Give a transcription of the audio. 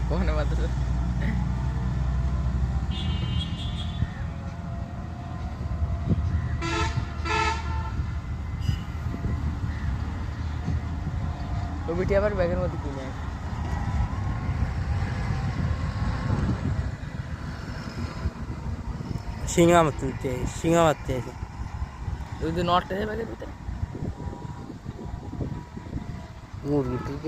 कौन है मतलब तो बिटिया पर बैगन मत की जाए शिंगा मत तो नॉट है बैगन भीतर मुर्गी ठीक है।